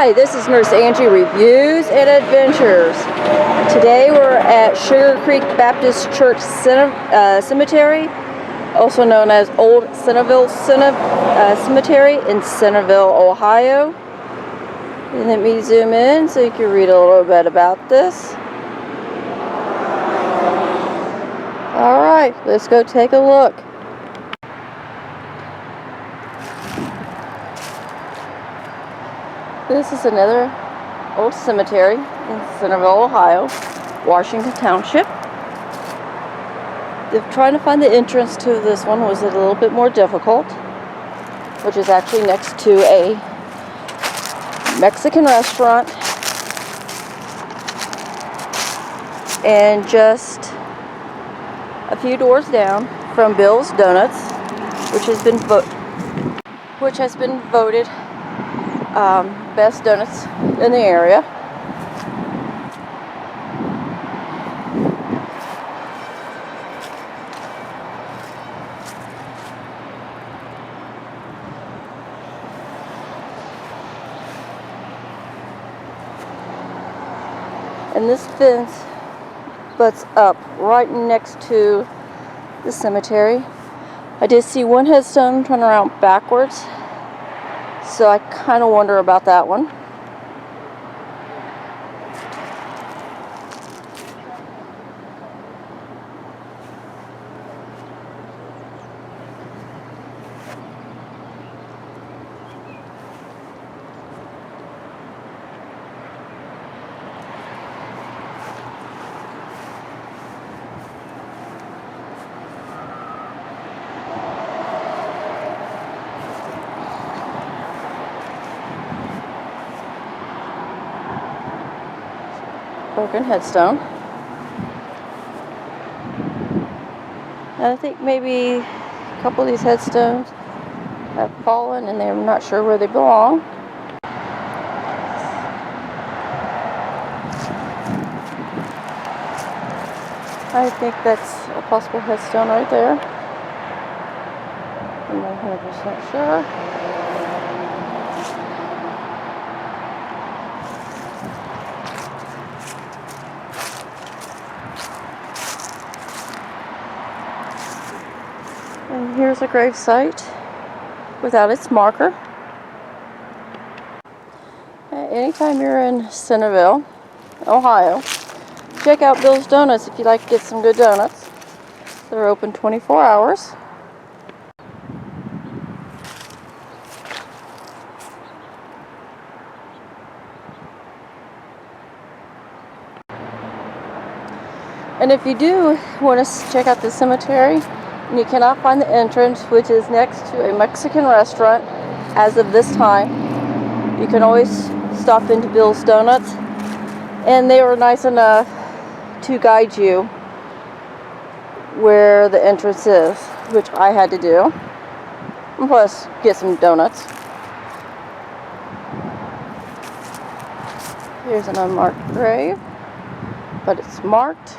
Hi, this is Nurse Angie Reviews and Adventures. Today we're at Sugar Creek Baptist Church Cemetery, also known as Old Centerville Cemetery in Centerville, Ohio. And let me zoom in so you can read a little bit about this. Alright, let's go take a look. This is another old cemetery in Centerville, Ohio, Washington Township. Trying to find the entrance to this one was a little bit more difficult, which is actually next to a Mexican restaurant and just a few doors down from Bill's Donuts, which has been voted best donuts in the area. And this fence butts up right next to the cemetery. I did see one headstone turn around backwards, so I kind of wonder about that one. Broken headstone. And I think maybe a couple of these headstones have fallen and they're not sure where they belong. I think that's a possible headstone right there. I'm not 100% sure. And here's a grave site without its marker. Anytime you're in Centerville, Ohio, check out Bill's Donuts if you'd like to get some good donuts. They're open 24 hours. And if you do want to check out the cemetery, and you cannot find the entrance, which is next to a Mexican restaurant as of this time, you can always stop into Bill's Donuts, and they were nice enough to guide you where the entrance is, which I had to do, and plus get some donuts. Here's an unmarked grave, but it's marked.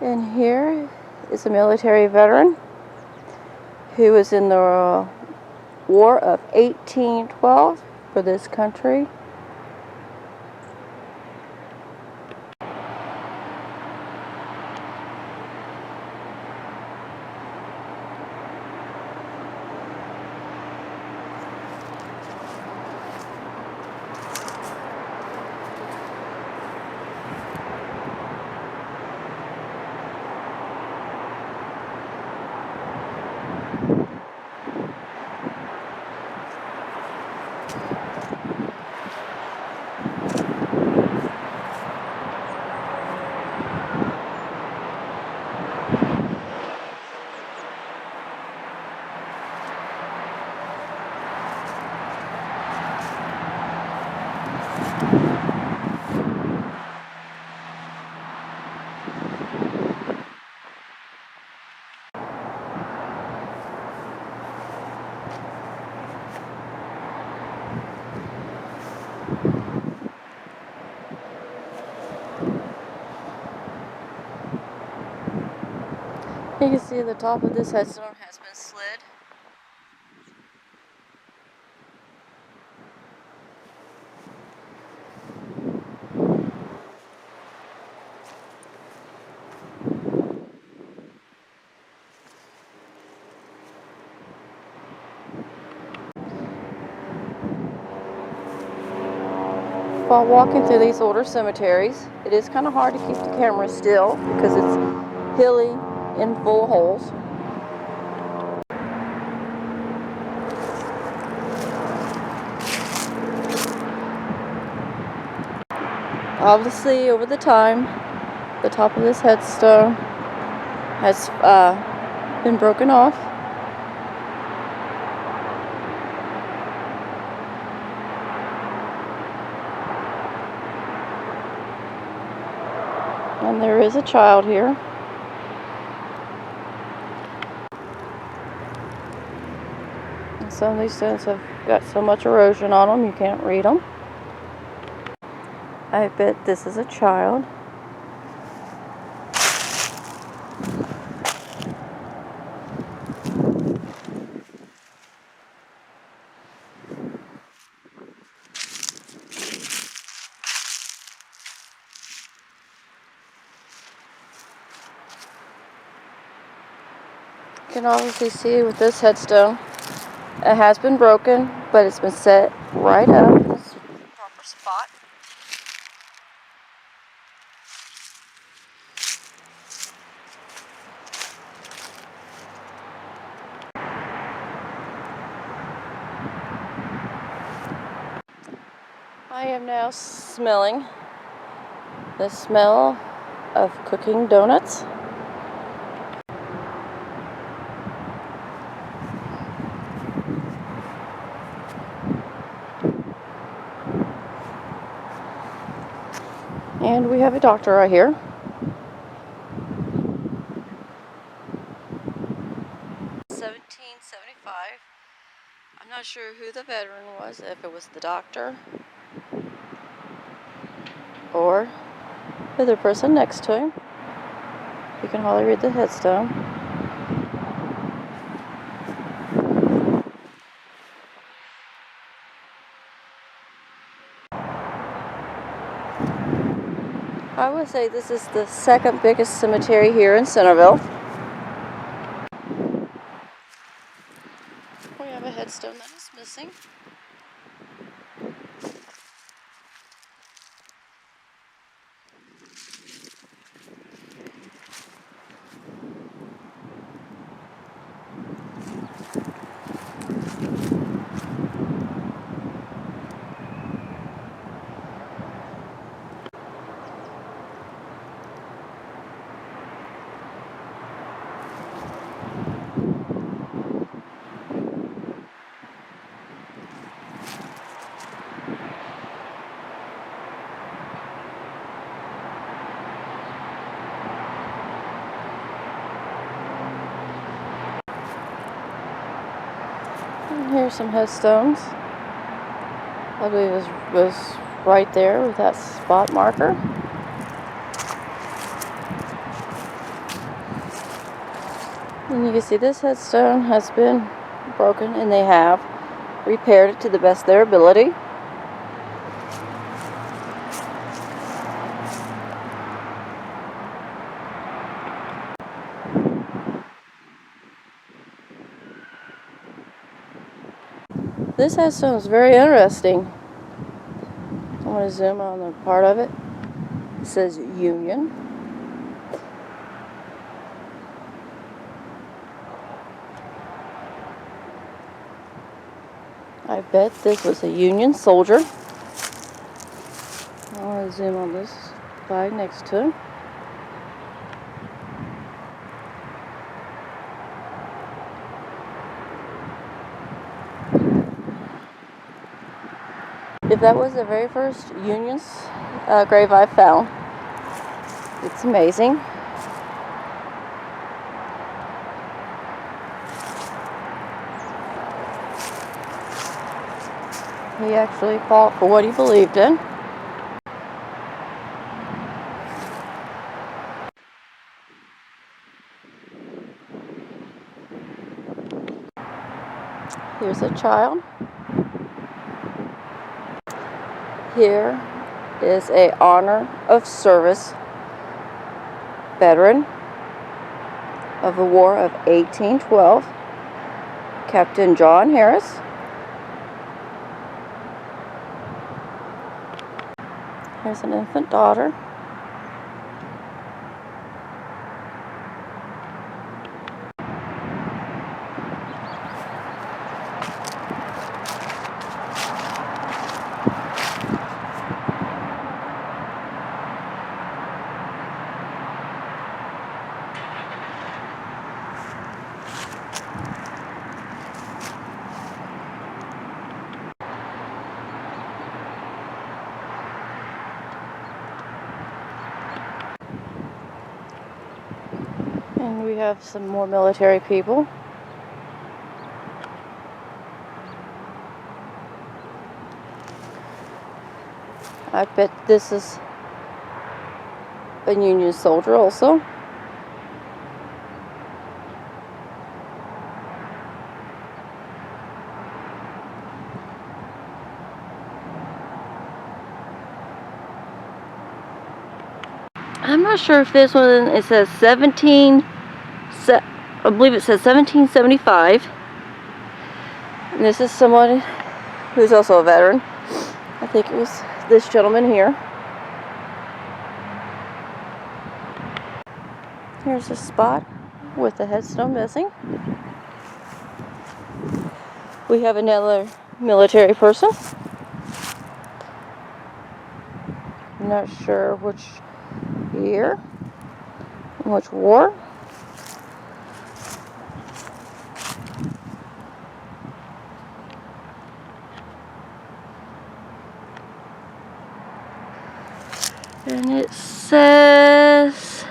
And here is a military veteran who was in the War of 1812 for this country. You can see the top of this headstone has been slid. While walking through these older cemeteries, it is kind of hard to keep the camera still because it's hilly and full of holes. Obviously, over the time, the top of this headstone has been broken off. And there is a child here. And some of these stones have got so much erosion on them you can't read them. I bet this is a child. You can obviously see with this headstone, it has been broken, but it's been set right up in its proper spot. I am now smelling the smell of cooking donuts. And we have a doctor right here. $17.75. I'm not sure who the veteran was, if it was the doctor or the other person next to him. You can hardly read the headstone. I would say this is the second biggest cemetery here in Centerville. We have a headstone that is missing. And here's some headstones. I believe it was right there with that spot marker. And you can see this headstone has been broken, and they have repaired it to the best of their ability. This headstone is very interesting. I want to zoom on the part of it. It says Union. I bet this was a Union soldier. I want to zoom on this flag next to him. If that was the very first Union's grave I found, it's amazing. He actually fought for what he believed in. Here's a child. Here is a honor of service veteran of the War of 1812, Captain John Harris. Here's an infant daughter. And we have some more military people. I bet this is a Union soldier also. I'm not sure if this one, it says I believe it says 1775. And this is someone who's also a veteran. I think it was this gentleman here. Here's a spot with the headstone missing. We have another military person. I'm not sure which year, which war. And it says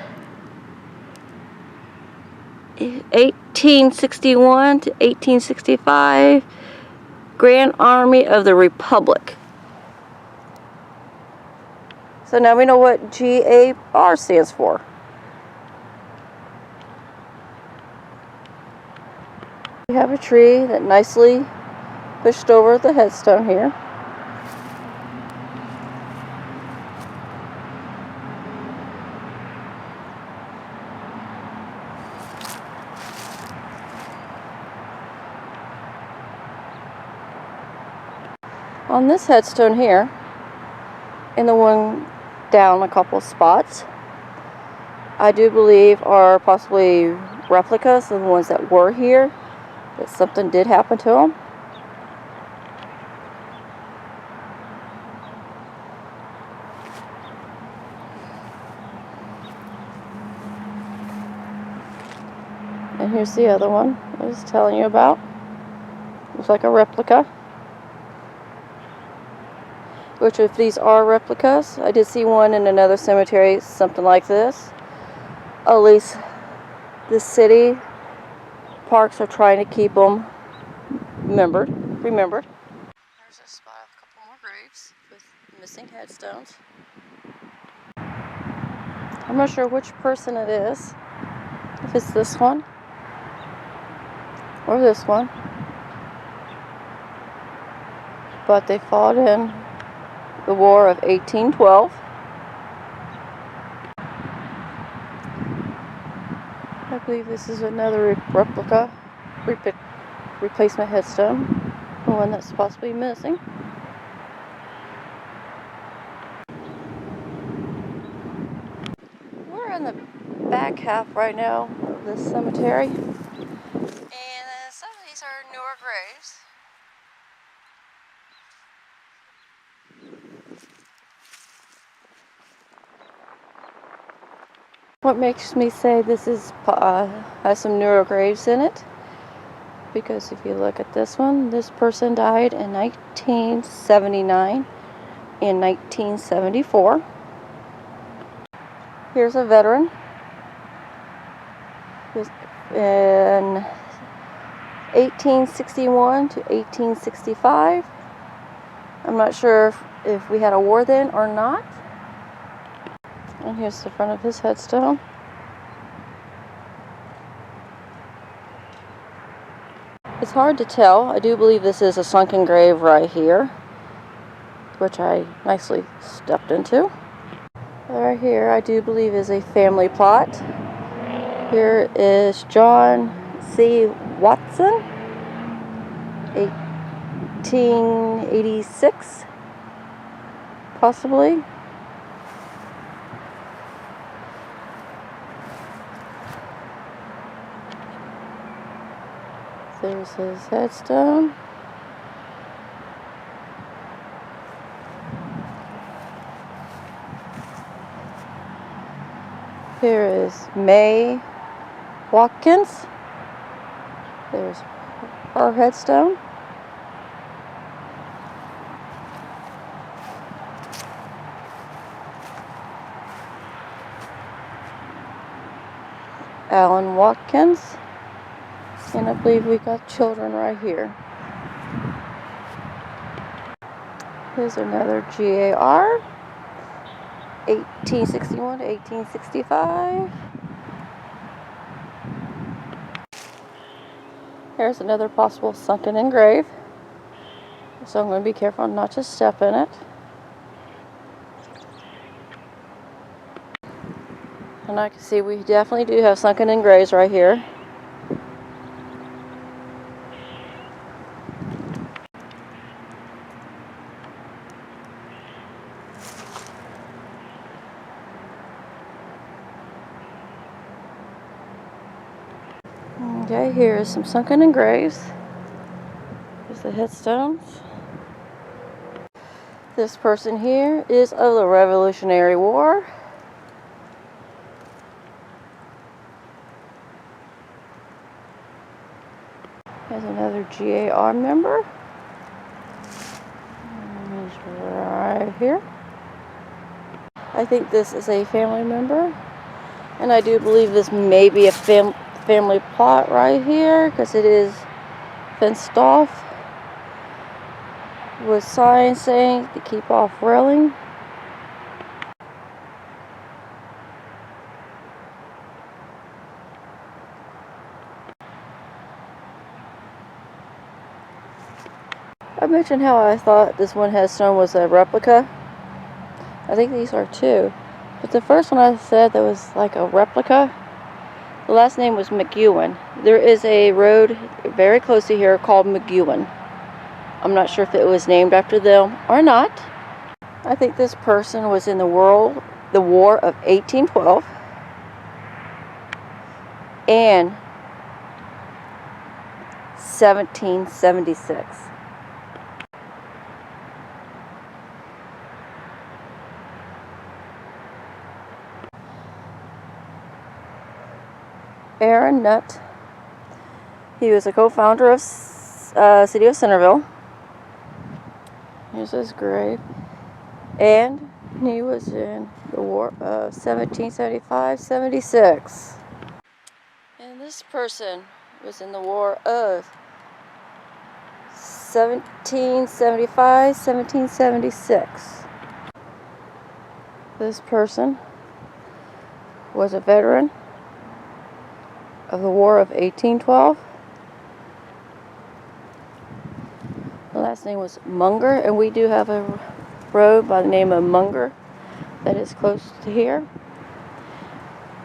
1861 to 1865, Grand Army of the Republic. So now we know what GAR stands for. We have a tree that nicely pushed over the headstone here. On this headstone here, and the one down a couple spots, I do believe are possibly replicas of the ones that were here, that something did happen to them. And here's the other one I was telling you about. Looks like a replica. Which, if these are replicas, I did see one in another cemetery, something like this. At least the city parks are trying to keep them remembered. There's a spot of a couple more graves with missing headstones. I'm not sure which person it is, if it's this one or this one, but they fought in the War of 1812. I believe this is another replica, replacement headstone, the one that's possibly missing. We're in the back half right now of this cemetery, and some of these are newer graves. What makes me say this is has some newer graves in it? Because if you look at this one, this person died in 1979 and 1974. Here's a veteran in 1861 to 1865. I'm not sure if we had a war then or not. And here's the front of his It's hard to tell. I do believe this is a sunken grave right here, which I nicely stepped into. Right here, I do believe is a family plot. Here is John C. Watson, 1886, possibly. There's his headstone. Here is May Watkins. There's her headstone. Alan Watkins. And I believe we got children right here. Here's another GAR, 1861 to 1865. Here's another possible sunken in grave. So I'm going to be careful not to step in it. And I can see we definitely do have sunken in graves right here. Okay, here is some sunken in graves. Here's the headstones. This person here is of the Revolutionary War. There's another GAR member. He's right here. I think this is a family member. And I do believe this may be a family plot right here, because it is fenced off with signs saying to keep off railing. I mentioned how I thought this one headstone was a replica. I think these are too. But the first one I said that was like a replica, the last name was McEwen. There is a road very close to here called McEwen. I'm not sure if it was named after them or not. I think this person was in the War of 1812 and 1776. Aaron Nutt. He was a co-founder of City of Centerville. Here's his grave. And he was in the War of 1775-76. And this person was in the War of 1775-1776. This person was a veteran of the War of 1812. The last name was Munger, and we do have a road by the name of Munger that is close to here.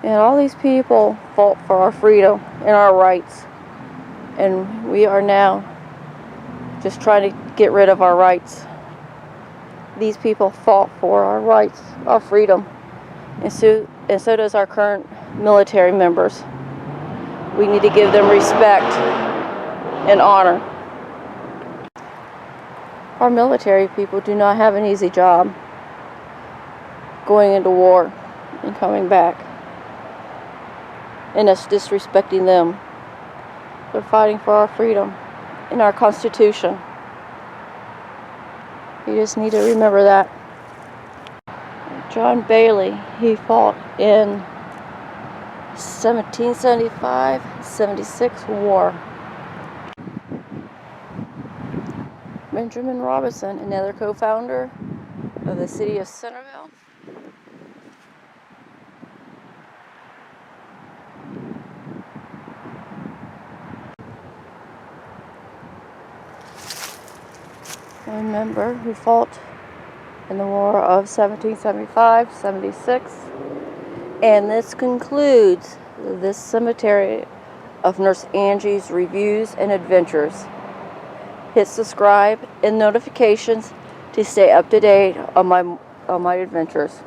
And all these people fought for our freedom and our rights, and we are now just trying to get rid of our rights. These people fought for our rights, our freedom, and so does our current military members. We need to give them respect and honor. Our military people do not have an easy job going into war and coming back, and us disrespecting them. They're fighting for our freedom and our Constitution. You just need to remember that. John Bailey, he fought in 1775-76 war. Benjamin Robinson, another co-founder of the City of Centerville. a member who fought in the War of 1775-76. And this concludes this cemetery of Nurse Angie's reviews and adventures. Hit subscribe and notifications to stay up to date on my adventures.